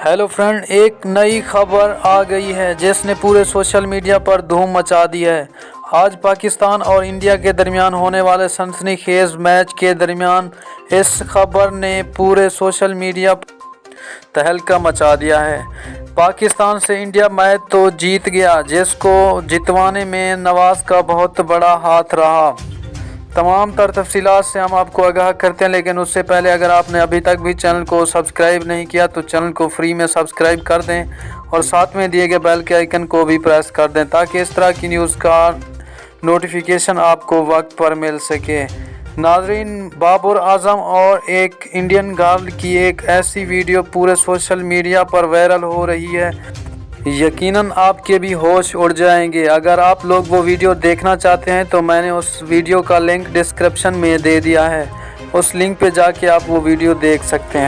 Hello friend, एक नई खबर आ गई है जिसने पूरे सोशल मीडिया पर धूम मचा दी है। आज पाकिस्तान और इंडिया के दरमियान होने वाले सनसनीखेज मैच के दरमियान इस खबर ने पूरे सोशल मीडिया पर तहलका मचा दिया है। पाकिस्तान से इंडिया मैच तो जीत गया, जिसको जितवाने में नवाज का बहुत बड़ा हाथ रहा। तमाम तर तफसीलात से हम आपको आगाह करते हैं, लेकिन उससे पहले अगर आपने अभी तक भी चैनल को सब्सक्राइब नहीं किया तो चैनल को फ्री में सब्सक्राइब कर दें और साथ में दिए गए बेल के आइकन को भी प्रेस कर दें ताकि इस तरह की न्यूज़ का नोटिफिकेशन आपको वक्त पर मिल सके। नाज़रीन, बाबर आजम और एक इंडियन गर्ल की एक ऐसी वीडियो पूरे सोशल मीडिया पर वायरल हो रही है, यकीनन आपके भी होश उड़ जाएंगे। अगर आप लोग वो वीडियो देखना चाहते हैं तो मैंने उस वीडियो का लिंक डिस्क्रिप्शन में दे दिया है, उस लिंक पे जाके आप वो वीडियो देख सकते हैं।